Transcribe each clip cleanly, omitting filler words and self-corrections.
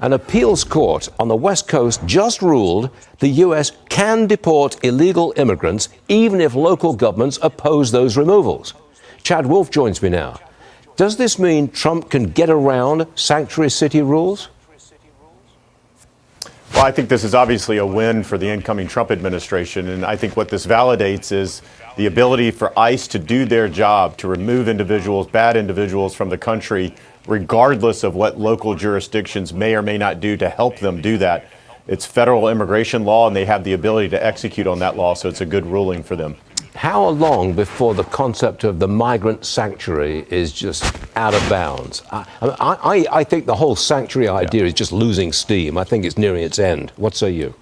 An appeals court on the West Coast just ruled the U.S. can deport illegal immigrants even if local governments oppose those removals. Chad Wolf joins me now. Does this mean Trump can get around sanctuary city rules? Well, I think this is obviously a win for the incoming Trump administration, and I think what this validates is the ability for ICE to do their job, to remove individuals, bad individuals from the country, regardless of what local jurisdictions may or may not do to help them do that. It's federal immigration law, and they have the ability to execute on that law, so it's a good ruling for them. How long before the concept of the migrant sanctuary is just out of bounds? I think the whole sanctuary idea is just losing steam. I think it's nearing its end. What say you?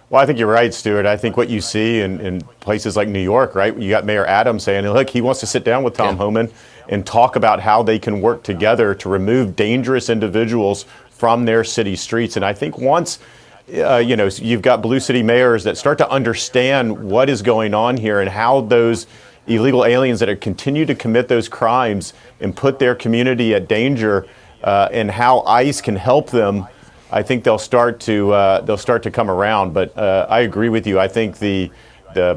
Well, I think you're right, Stuart. I think what you see in places like New York, right? You got Mayor Adams saying, look, he wants to sit down with Tom Homan and talk about how they can work together to remove dangerous individuals from their city streets. And I think once you've got blue city mayors that start to understand what is going on here and how those illegal aliens that continue to commit those crimes and put their community at danger, and how ICE can help them, I think they'll start to come around. But I agree with you. I think the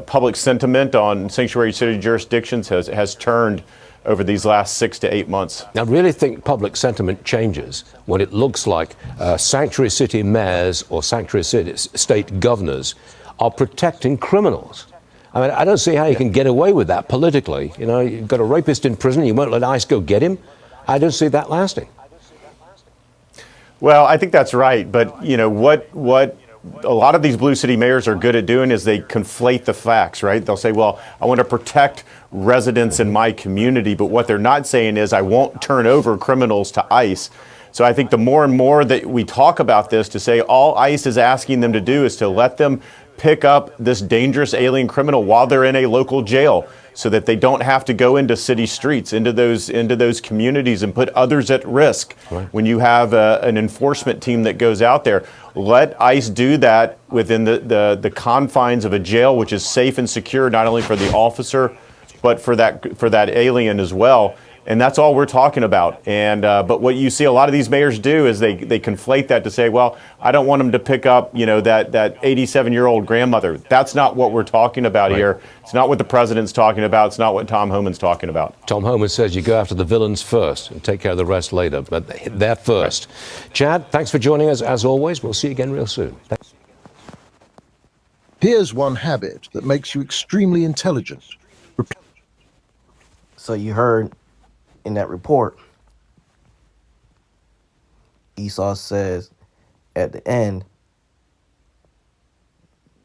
public sentiment on sanctuary city jurisdictions has turned over these last 6 to 8 months. I really think public sentiment changes when it looks like sanctuary city mayors or sanctuary city state governors are protecting criminals. I mean, I don't see how you can get away with that politically. You know, you've got a rapist in prison, you won't let ICE go get him. I don't see that lasting. Well, I think that's right. But, what a lot of these blue city mayors are good at doing is they conflate the facts, right? They'll say, well, I want to protect residents in my community, but what they're not saying is I won't turn over criminals to ICE. So I think the more and more that we talk about this, to say all ICE is asking them to do is to let them pick up this dangerous alien criminal while they're in a local jail, so that they don't have to go into city streets, into those communities and put others at risk. Right. When you have an enforcement team that goes out there, let ICE do that within the confines of a jail, which is safe and secure, not only for the officer, but for that alien as well. And that's all we're talking about. And but what you see a lot of these mayors do is they conflate that to say, well, I don't want them to pick up, that 87-year-old grandmother. That's not what we're talking about here. It's not what the president's talking about. It's not what Tom Homan's talking about. Tom Homan says you go after the villains first and take care of the rest later, but they're first. Right. Chad, thanks for joining us as always. We'll see you again real soon. Thanks. Here's one habit that makes you extremely intelligent. So you heard in that report, Esau says at the end,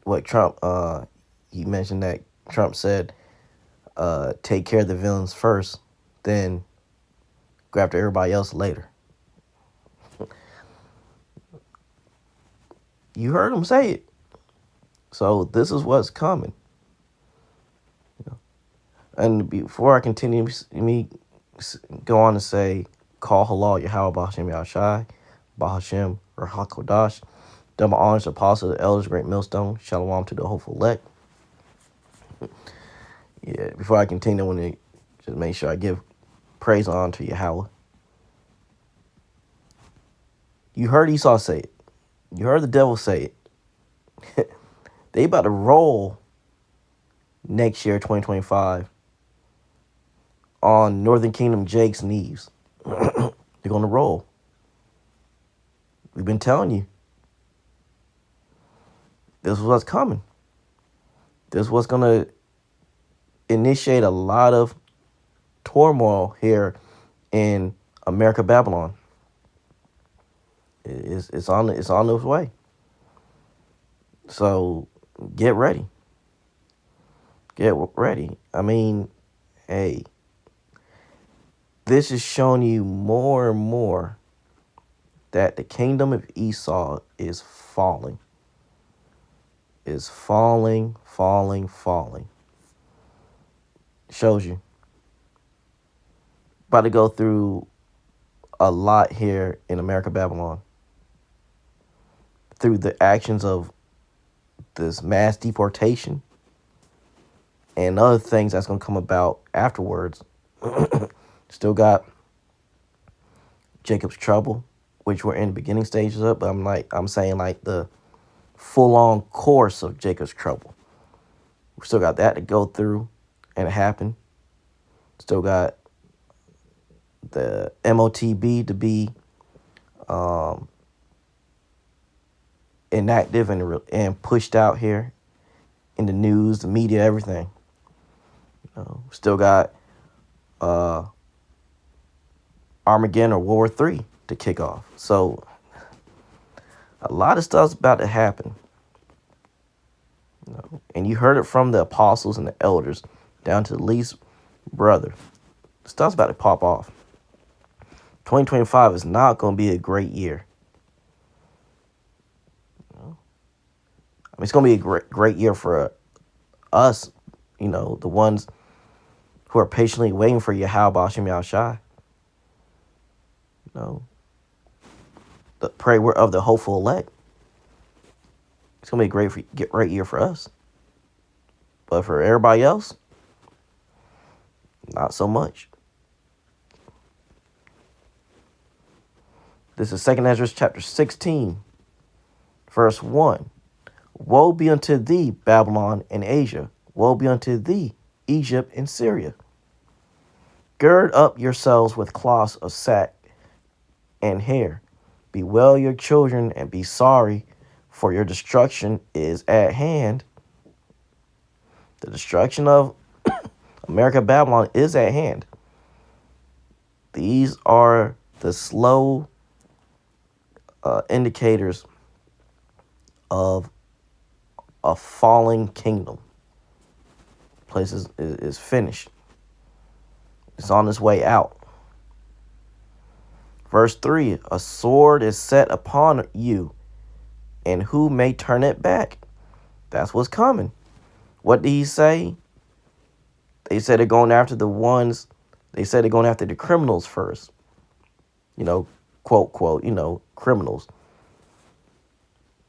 what Trump, he mentioned that Trump said, take care of the villains first, then go after everybody else later. You heard him say it. So this is what's coming. And before I continue, let me go on to say, call halal Yahweh Bahashem Yahshai, Bahashem Rahakodash, double honors to apostle, the elders, great millstone, shalom to the hopeful elect. Yeah, before I continue, I want to just make sure I give praise and honor to Yahweh. You heard Esau say it. You heard the devil say it. They about to roll next year, 2025, on Northern Kingdom Jake's knees. They're going to roll. We've been telling you. This is what's coming. This is what's going to initiate a lot of turmoil here in America, Babylon. It's on its way. So get ready. Get ready. I mean, hey, this is showing you more and more that the kingdom of Esau is falling. Is falling. Shows you. About to go through a lot here in America, Babylon. Through the actions of this mass deportation and other things that's going to come about afterwards. Still got Jacob's trouble which we're in the beginning stages of, but I'm saying like the full-on course of Jacob's trouble. We still got that to go through and happen. Still got the MOTB to be inactive and pushed out here in the news, the media, everything. Still got Armageddon or World War III to kick off. So a lot of stuff's about to happen. And you heard it from the apostles and the elders down to the least brother. Stuff's about to pop off. 2025 is not going to be a great year. It's going to be a great year for us, the ones who are patiently waiting for Yahweh Hashem Yahushai. The prayer of the hopeful elect. It's going to be a great year for us. But for everybody else, not so much. This is 2 Ezra chapter 16, verse 1. Woe be unto thee, Babylon and Asia. Woe be unto thee, Egypt and Syria. Gird up yourselves with cloths of sack and hair. Bewail your children and be sorry, for your destruction is at hand. The destruction of America, Babylon is at hand. These are the slow indicators of a falling kingdom. Place is finished. It's on its way out. Verse 3, a sword is set upon you, and who may turn it back? That's what's coming. What did he say? They said they're going after the criminals first. Quote, quote, criminals.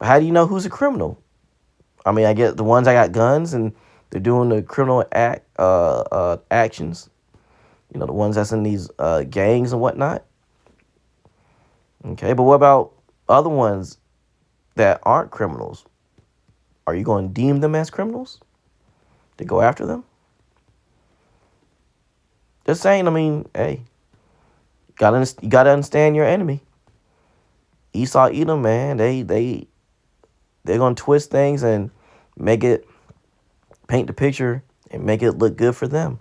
How do you know who's a criminal? I mean, I get the ones that got guns and they're doing the criminal actions. The ones that's in these gangs and whatnot. Okay, but what about other ones that aren't criminals? Are you going to deem them as criminals to go after them? Just saying, hey, you gotta understand your enemy. Esau, Edom, man, they're gonna twist things and paint the picture and make it look good for them.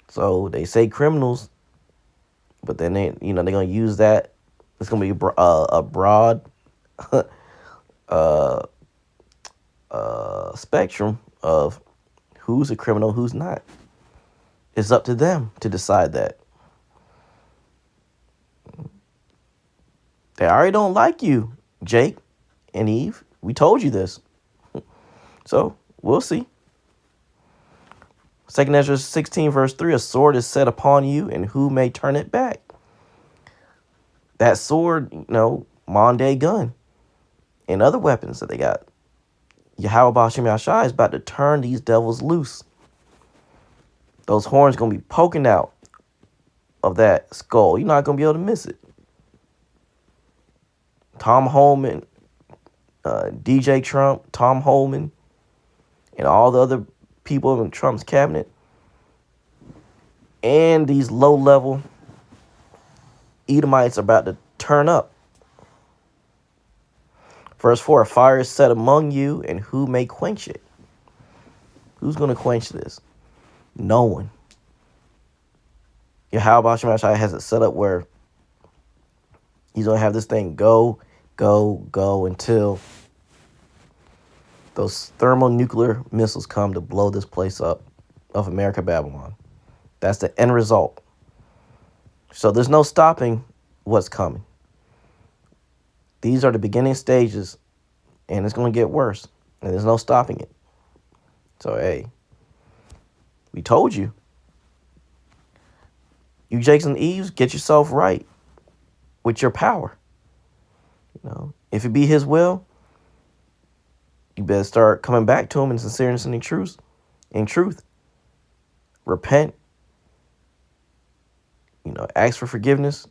So they say criminals, but then they're gonna use that. It's gonna be a broad spectrum of who's a criminal, who's not. It's up to them to decide that. They already don't like you, Jake and Eve. We told you this. So we'll see. 2 Ezra 16 verse 3, a sword is set upon you, and who may turn it back? That sword, Monday gun and other weapons that they got. Yahweh Hashem Yahushai is about to turn these devils loose. Those horns going to be poking out of that skull. You're not going to be able to miss it. Tom Holman, DJ Trump, Tom Holman, and all the other people in Trump's cabinet, and these low-level Edomites are about to turn up. Verse 4, a fire is set among you, and who may quench it? Who's going to quench this? No one. Yahweh Hashem Yahushai has it set up where he's going to have this thing go until those thermonuclear missiles come to blow this place up of America, Babylon. That's the end result. So there's no stopping what's coming. These are the beginning stages, and it's going to get worse, and there's no stopping it. So, hey, we told you. You Jakes and Eves, get yourself right with your power. If it be his will, you better start coming back to him in sincereness and in truth. Repent. Ask for forgiveness.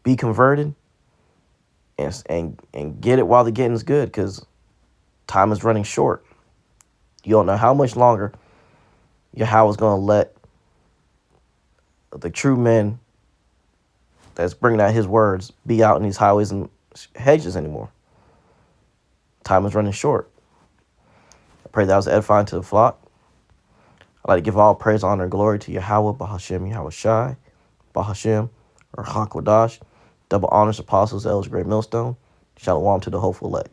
Be converted. and get it while the getting's good, because time is running short. You don't know how much longer Yahweh's going to let the true men that's bringing out his words be out in these highways and hedges anymore. Time is running short. I pray that was edifying to the flock. I'd like to give all praise, honor, and glory to Yahweh, Bahashem, Yahweh Shai, Bahashem, or Hakwadash. Double honors, apostles, elders, great millstone. Shalom to the hopeful elect.